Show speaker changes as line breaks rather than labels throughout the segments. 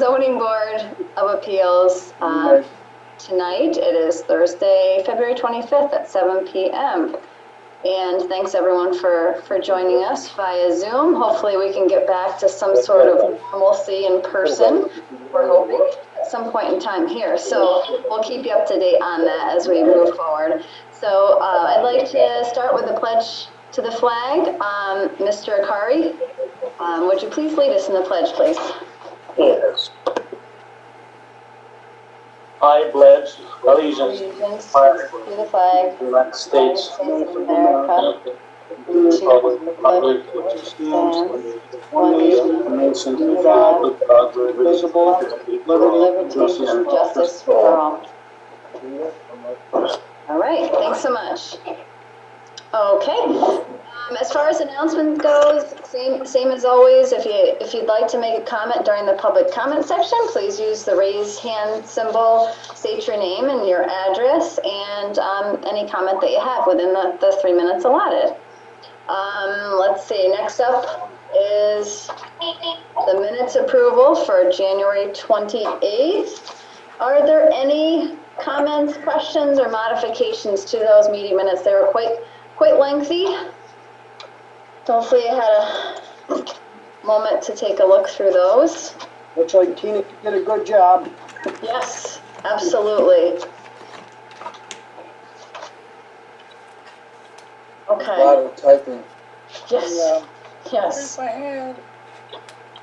Zoning Board of Appeals tonight. It is Thursday, February 25th at 7 p.m. And thanks everyone for joining us via Zoom. Hopefully we can get back to some sort of normalcy in person. We're hoping at some point in time here. So we'll keep you up to date on that as we move forward. So I'd like to start with the pledge to the flag. Mr. Akari, would you please lead us in the pledge, please?
Yes. I pledge allegiance to
the flag
of the United States
of America,
and to the republic which stands one nation under God, indivisible, with liberty and
justice for all. All right, thanks so much. Okay. As far as announcement goes, same as always. If you'd like to make a comment during the public comment section, please use the raise hand symbol, state your name and your address, and any comment that you have within the 3 minutes allotted. Let's see, next up is the minutes approval for January 28th. Are there any comments, questions, or modifications to those meeting minutes? They were quite lengthy. Hopefully you had a moment to take a look through those.
Looks like Tina did a good job.
Yes, absolutely. Okay.
A lot of typing.
Yes. Yes.
My hand.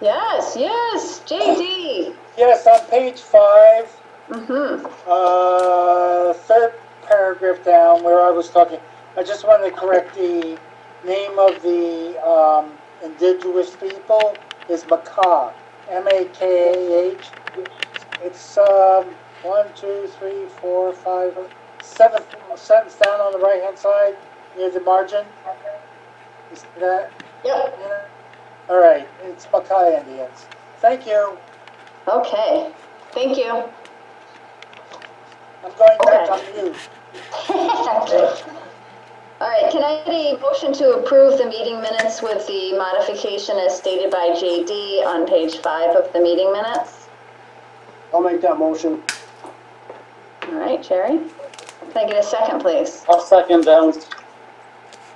Yes. JD.
Yes, on page 5,
Mm-hmm.
third paragraph down where I was talking, I just wanted to correct the name of the indigenous people is Makah, M-A-K-A-H. It's 1, 2, 3, 4, 5, seventh sentence down on the right hand side near the margin. Is that?
Yep.
Yeah. All right, it's Makah Indians. Thank you.
Okay. Thank you.
I'm going back on mute.
All right, can I get a motion to approve the meeting minutes with the modification as stated by JD on page 5 of the meeting minutes?
I'll make that motion.
All right, Jerry. Can I get a second, please?
I'll second that.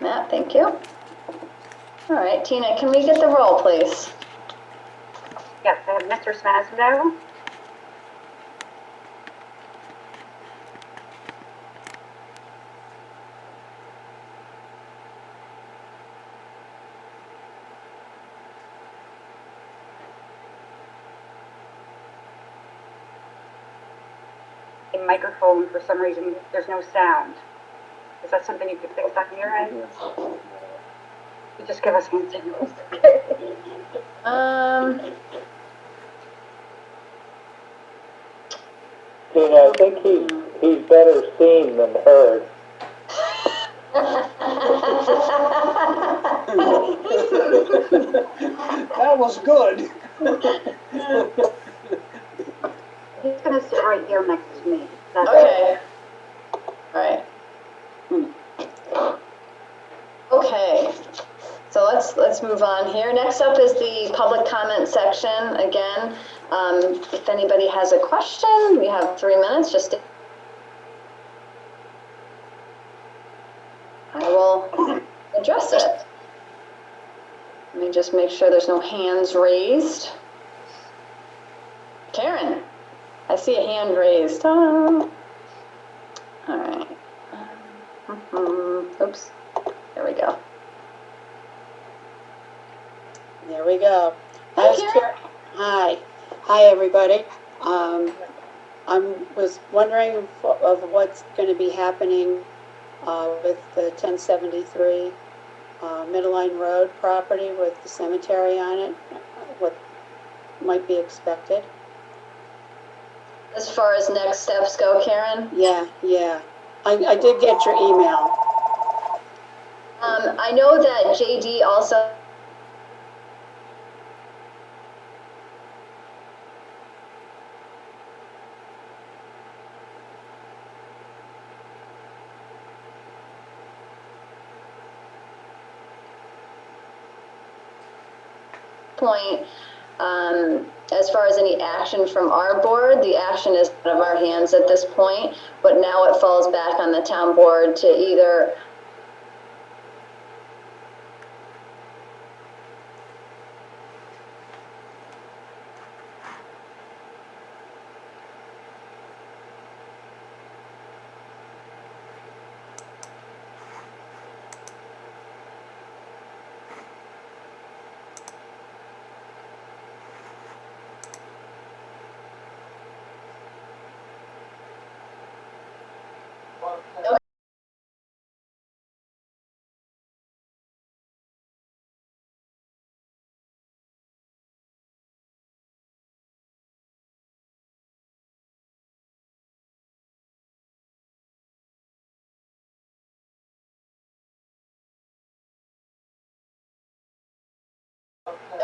Matt, thank you. All right, Tina, can we get the roll, please?
Yes, I have Mr. Smasno, a microphone, for some reason, there's no sound. Is that something you could fix on your end? You just give us hand signals.
Tina, I think he's better seen than heard.
That was good.
He's gonna sit right here next to me. That's
Okay. All right. Okay. So let's move on here. Next up is the public comment section. Again, if anybody has a question, we have 3 minutes. I will address it. Let me just make sure there's no hands raised. Karen, I see a hand raised. All right. Oops. There we go.
There we go.
Hi, Karen.
Hi, everybody. I was wondering of what's going to be happening with the 1073 Middle Line Road property with the cemetery on it. What might be expected?
As far as next steps go, Karen?
Yeah. I did get your email.
I know that JD also point As far as any action from our board, the action is out of our hands at this point, but now it falls back on the town board to either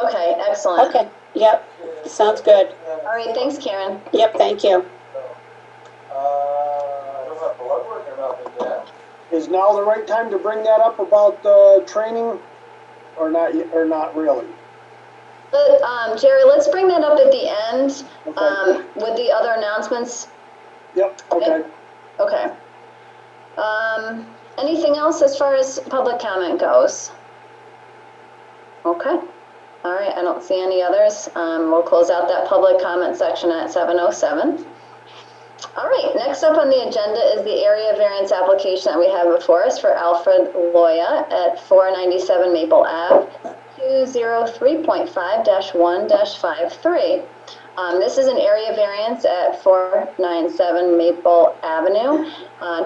Okay, excellent.
Okay, yep, sounds good.
All right, thanks, Karen.
Yep, thank you.
Is now the right time to bring that up about the training, or not, or not really?
Jerry, let's bring that up at the end,
Okay.
with the other announcements.
Yep, okay.
Okay. Anything else as far as public comment goes? Okay. All right, I don't see any others. We'll close out that public comment section at 7:07. All right, next up on the agenda is the area variance application that we have before us for Alfred Loya at 497 Maple Ave, 203.5-1-53. This is an area variance at 497 Maple Avenue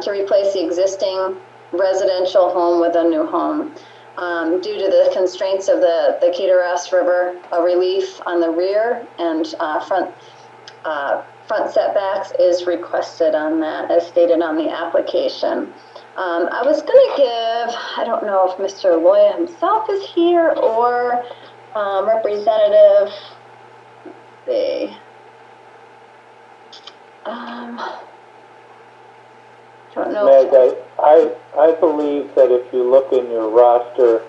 to replace the existing residential home with a new home. Due to the constraints of the Keteras River, a relief on the rear and front setbacks is requested on that, as stated on the application. I was going to give, I don't know if Mr. Loya himself is here or Representative, let's see. Don't know.
Meg, I believe that if you look in your roster,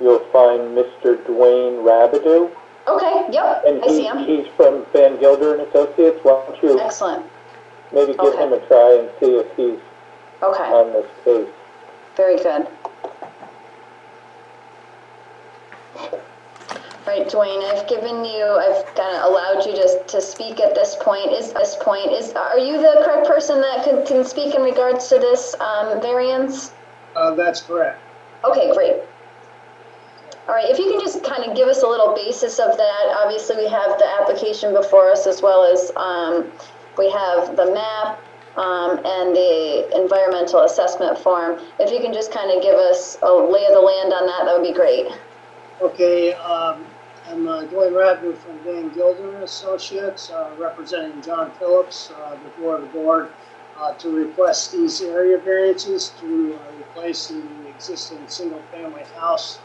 you'll find Mr. Dwayne Rabideau.
Okay, yep,
And
I see him.
he's from Van Gilder and Associates. Why don't you
Excellent.
maybe give
Okay.
him a try and see if he's
Okay,
on this case?
very good. Right, Dwayne, I've kind of allowed you to speak at this point. Are you the correct person that can speak in regards to this variance?
That's correct.
Okay, great. All right, if you can just kind of give us a little basis of that. Obviously, we have the application before us, as well as we have the map and the environmental assessment form. If you can just kind of give us a lay of the land on that, that would be great.
Okay, I'm Dwayne Radner from Van Gilder and Associates, representing John Phillips before the board to request these area variances to replace the existing single-family house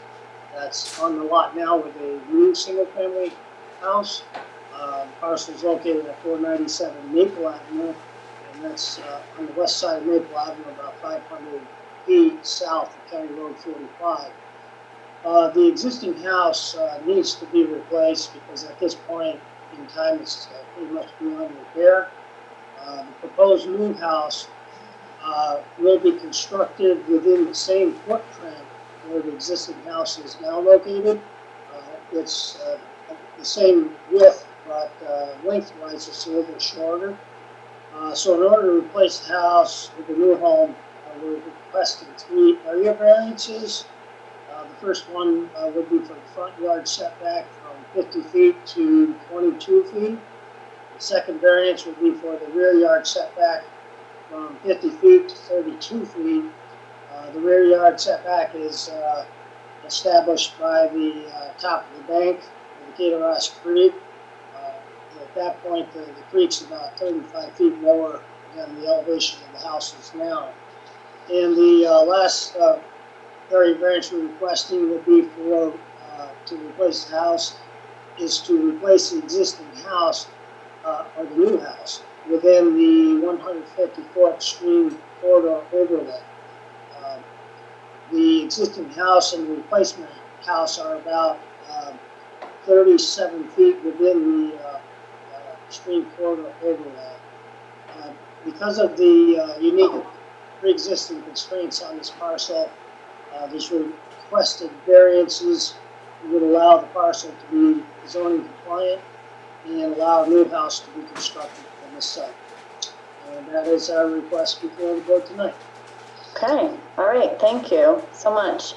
that's on the lot now with a new single-family house. Parcel is located at 497 Maple Avenue, and that's on the west side of Maple Avenue, about 500 feet south of County Road 45. The existing house needs to be replaced because at this point in time it's pretty much beyond repair. The proposed new house will be constructed within the same footprint where the existing house is now located. It's the same width, but lengthwise it's a little bit shorter. So in order to replace the house with the new home, we're requesting 3 area variances. The first one would be for the front yard setback from 50 feet to 22 feet. The second variance would be for the rear yard setback from 50 feet to 32 feet. The rear yard setback is established by the top of the bank of the Keteras Creek. At that point, the creek's about 35 feet lower than the elevation of the house is now. And the last area variance we're requesting would be for to replace the house is to replace the existing house or the new house within the 150-foot stream corridor overlay. The existing house and the replacement house are about 37 feet within the stream corridor overlay. Because of the unique pre-existing constraints on this parcel, these requested variances would allow the parcel to be zoning compliant and allow a new house to be constructed on this site. And that is our request before the board tonight.
Okay, all right, thank you so much.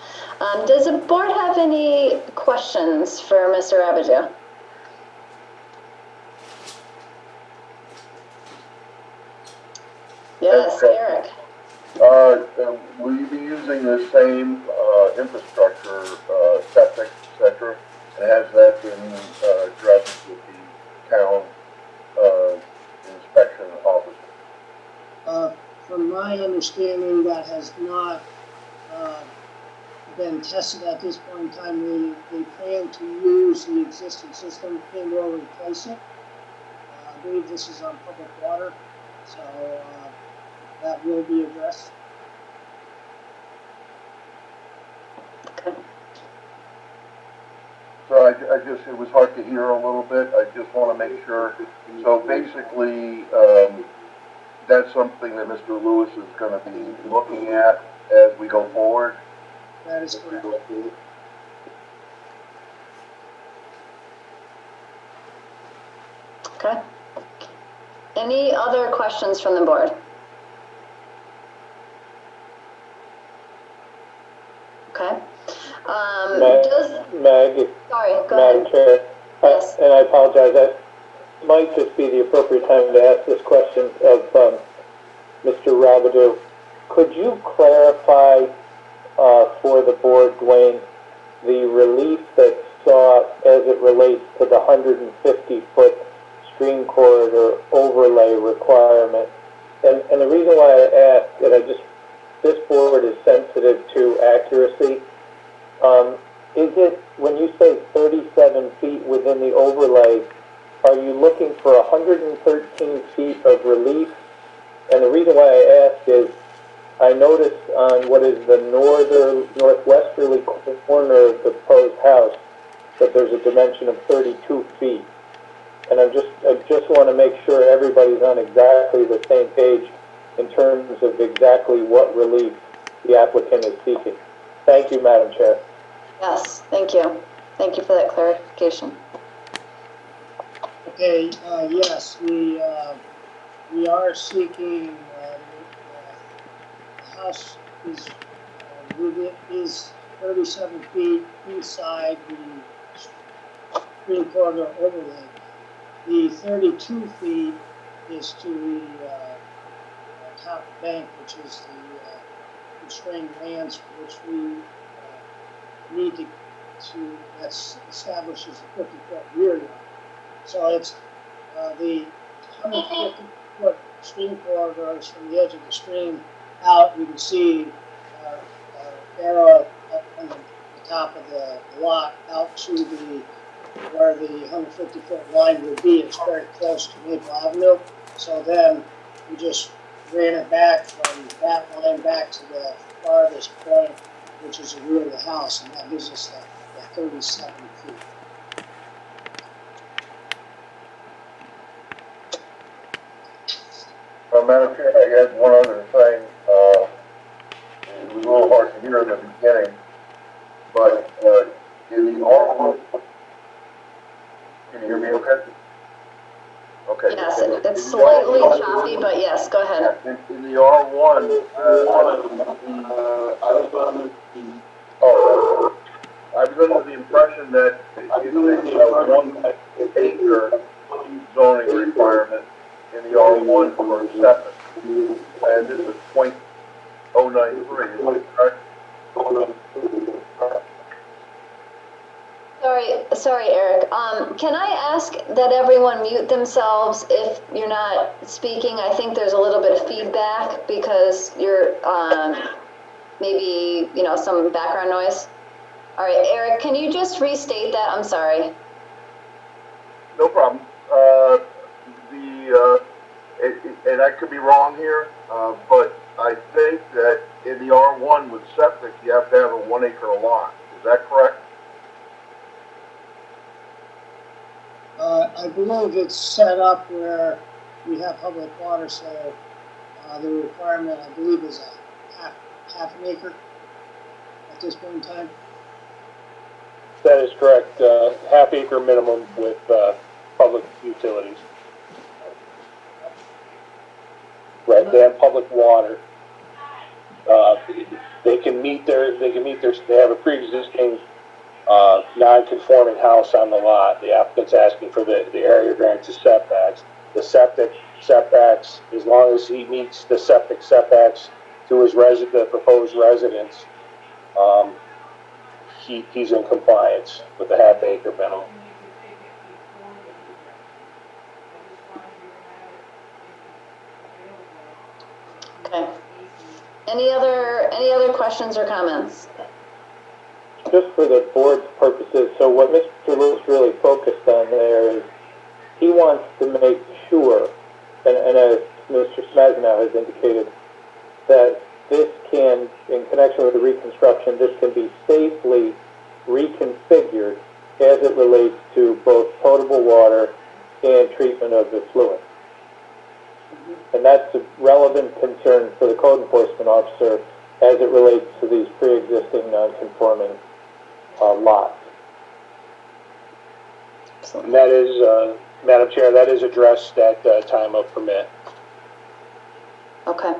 Does the board have any questions for Mr. Abidu? Yes, Eric.
Will you be using the same infrastructure, septic, etc., and has that been addressed with the town inspection officer?
From my understanding, that has not been tested at this point in time. They plan to use the existing system and or replace it. I believe this is on public water, so that will be addressed.
Okay.
So it was hard to hear a little bit. I just want to make sure. So basically, that's something that Mr. Lewis is going to be looking at as we go forward.
That is correct.
Okay. Any other questions from the board? Okay.
Meg,
Sorry, go
Madam
ahead.
Chair,
Yes.
and I apologize, that might just be the appropriate time to ask this question of Mr. Rabideau. Could you clarify for the board, Dwayne, the relief that's sought as it relates to the 150-foot stream corridor overlay requirement? And the reason why I ask, and this board is sensitive to accuracy. Is it, when you say 37 feet within the overlay, are you looking for 113 feet of relief? And the reason why I ask is, I noticed on what is the northwesterly corner of the proposed house that there's a dimension of 32 feet. And I just want to make sure everybody's on exactly the same page in terms of exactly what relief the applicant is seeking. Thank you, Madam Chair.
Yes, thank you. Thank you for that clarification.
Okay, yes, we are seeking, the house is 37 feet inside the stream corridor overlay. The 32 feet is to the top bank, which is the constrained lands for which we need to that establishes a 50-foot rear yard. So it's the 150-foot stream corridors from the edge of the stream out. You can see arrow up on the top of the lot out to where the 150-foot line would be. It's very close to Maple Avenue. So then we just ran it back from that line back to the farthest point, which is the rear of the house, and that gives us the 37 feet.
Madam Chair, I had one other thing. It was a little hard to hear in the beginning, but in the R1, can you hear me okay? Okay.
Yes, it's slightly choppy, but yes, go ahead.
In the R1, I was under the impression that it's a 1 acre zoning requirement in the R1 for septic, and this is .093, is it correct?
Sorry, Eric. Can I ask that everyone mute themselves if you're not speaking? I think there's a little bit of feedback because you're maybe, some background noise. All right, Eric, can you just restate that? I'm sorry.
No problem. And I could be wrong here, but I think that in the R1 with septic, you have to have a 1 acre lot. Is that correct?
I believe it's set up where we have public water, so, the requirement, I believe, is a half an acre at this point in time.
That is correct, half acre minimum with, public utilities. Right, they have public water. They have a pre-existing, non-conforming house on the lot. The applicant's asking for the area variance setbacks. The septic setbacks, as long as he meets the septic setbacks to his the proposed residence, he's in compliance with the half acre minimum.
Okay. Any other questions or comments?
Just for the board's purposes, so what Mr. Lewis really focused on there is he wants to make sure, and as Mr. Smazanow has indicated, that this can, in connection with the reconstruction, this can be safely reconfigured as it relates to both potable water and treatment of the fluid. And that's a relevant concern for the code enforcement officer as it relates to these pre-existing non-conforming lots. And that is, Madam Chair, that is addressed at time of permit.
Okay.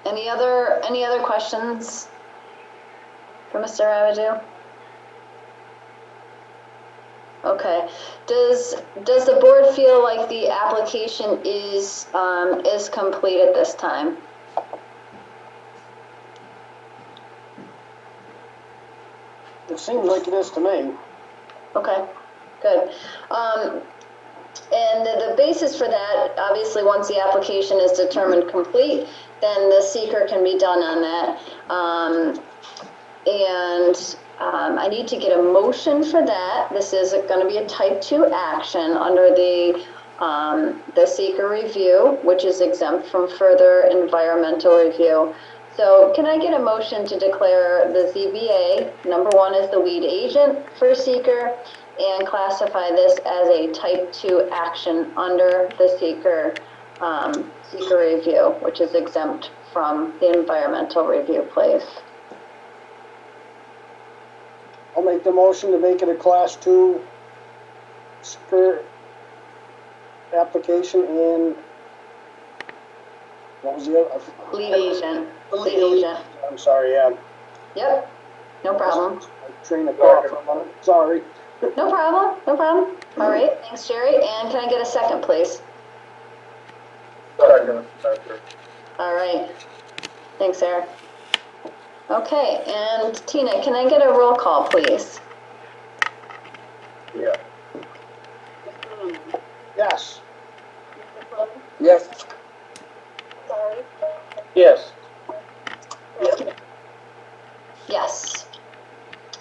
Any other questions for Mr. Rabidou? Okay. Does the board feel like the application is complete at this time?
It seems like it is to me.
Okay, good. And the basis for that, obviously, once the application is determined complete, then the seeker can be done on that. I need to get a motion for that. This is going to be a type 2 action under the seeker review, which is exempt from further environmental review. So can I get a motion to declare the ZBA, number 1, as the lead agent for seeker, and classify this as a type 2 action under the seeker review, which is exempt from the environmental review place?
I'll make the motion to make it a class 2 seeker application in, what was the other?
Lead agent. Lead agent.
I'm sorry, yeah.
Yep. No problem.
Train of thought for a moment. Sorry.
No problem. No problem. All right. Thanks, Jerry. And can I get a second, please?
Second, Spencer.
All right. Thanks, Eric. Okay. And Tina, can I get a roll call, please?
Yeah.
Yes.
Yes.
Yes.
Yes.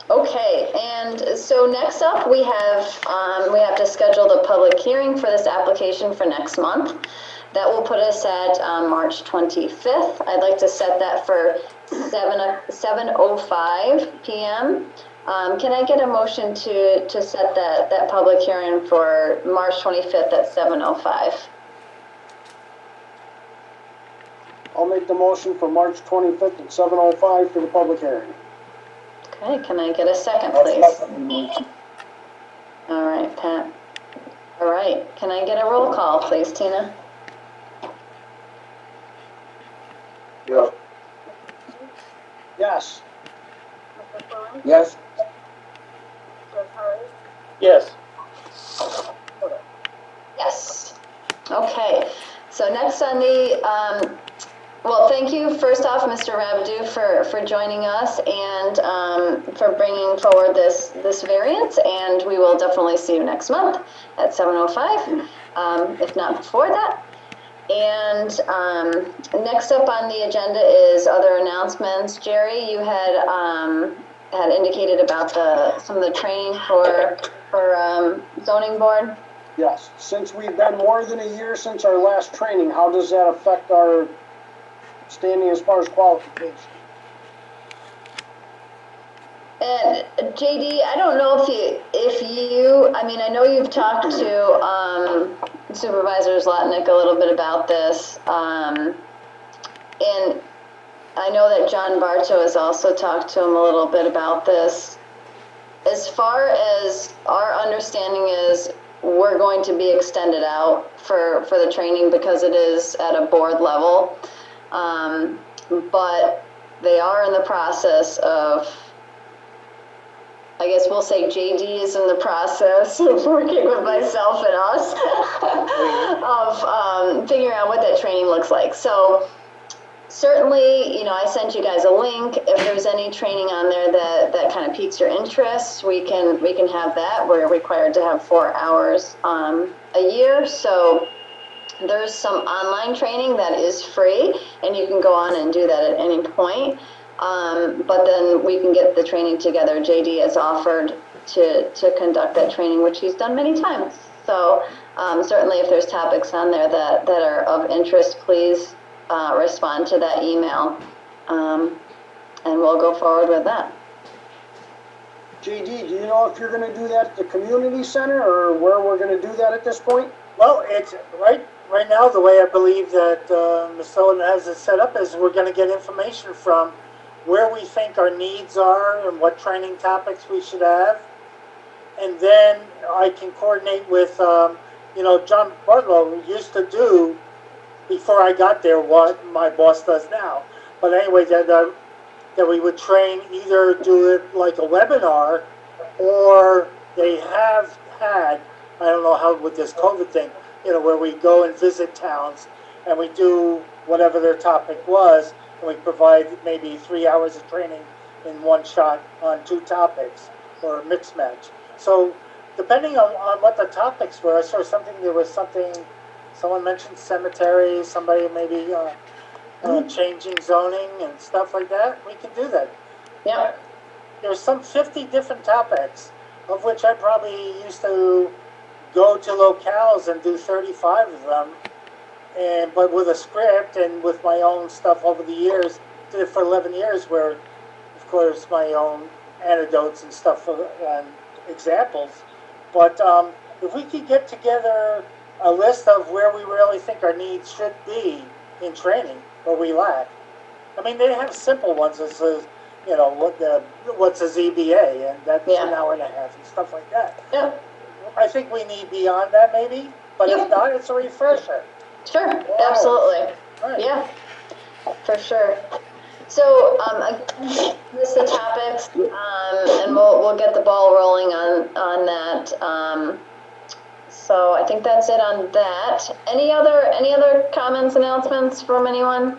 Okay, and so next up we have to schedule the public hearing for this application for next month. That will put us at March 25th. I'd like to set that for 7:05 p.m. Can I get a motion to set that public hearing for March 25th at 7:05?
I'll make the motion for March 25th at 7:05 for the public hearing.
Okay, can I get a second, please? All right, Pat. All right, can I get a roll call, please, Tina?
Yeah.
Yes.
Yes.
Yes.
Yes. Okay, so next on the, well, thank you, first off, Mr. Rabidou, for joining us and for bringing forward this variance, and we will definitely see you next month at 7:05, if not before that. And next up on the agenda is other announcements. Jerry, you had indicated about some of the training for zoning board.
Yes. Since we've been more than a year since our last training, how does that affect our standing as far as qualifications?
And JD, I don't know if you, I mean, I know you've talked to Supervisor Zlotnick a little bit about this, and I know that John Bartow has also talked to him a little bit about this. As far as our understanding is, we're going to be extended out for the training because it is at a board level. But they are in the process of, I guess we'll say JD is in the process of working with myself and us of figuring out what that training looks like. So certainly, you know, I sent you guys a link. If there's any training on there that kind of piques your interest, we can have that. We're required to have 4 hours a year. So there's some online training that is free, and you can go on and do that at any point. But then we can get the training together. JD has offered to conduct that training, which he's done many times. So certainly if there's topics on there that are of interest, please respond to that email, and we'll go forward with that.
JD, do you know if you're gonna do that at the community center or where we're gonna do that at this point?
Well, it's right now, the way I believe that Ms. Sullivan has it set up is we're gonna get information from where we think our needs are and what training topics we should have. And then I can coordinate with, you know, John Bartlow used to do, before I got there, what my boss does now. But anyway, that we would train, either do it like a webinar, or they have had, I don't know how with this COVID thing, you know, where we go and visit towns and we do whatever their topic was, and we provide maybe 3 hours of training in one shot on 2 topics, or a mixed match. So depending on what the topics were, I saw there was something, someone mentioned cemeteries, somebody maybe changing zoning and stuff like that. We can do that.
Yeah.
There's some 50 different topics, of which I probably used to go to locales and do 35 of them, but with a script and with my own stuff over the years. Did it for 11 years, where, of course, my own anecdotes and stuff and examples. But if we could get together a list of where we really think our needs should be in training, where we lack. I mean, they have simple ones, as you know, what's a ZBA, and that's an hour and a half and stuff like that.
Yeah.
I think we need beyond that maybe, but if not, it's a refresher.
Sure, absolutely.
Right.
Yeah, for sure. So, again, list the topics, and we'll get the ball rolling on that. So I think that's it on that. Any other comments, announcements from anyone?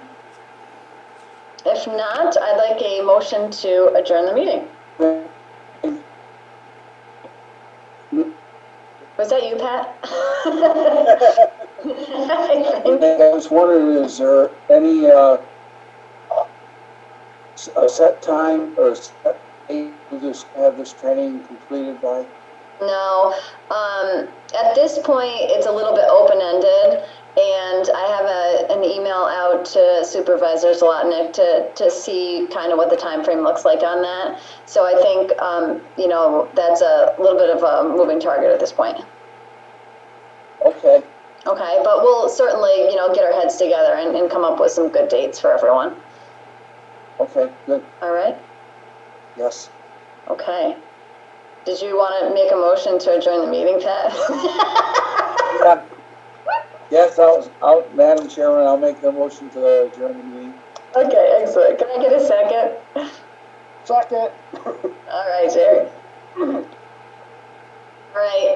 If not, I'd like a motion to adjourn the meeting. Was that you, Pat?
I was wondering, is there any a set time or set date to have this training completed by?
No. At this point, it's a little bit open-ended, and I have an email out to Supervisor Zlotnick to see kind of what the time frame looks like on that. So I think, you know, that's a little bit of a moving target at this point.
Okay.
Okay, but we'll certainly, you know, get our heads together and come up with some good dates for everyone.
Okay, good.
All right?
Yes.
Okay. Did you want to make a motion to adjourn the meeting, Pat?
Yeah. Yes, Madam Chairman, I'll make the motion to adjourn the meeting.
Okay, excellent. Can I get a second?
Second.
All right, Jerry. All right.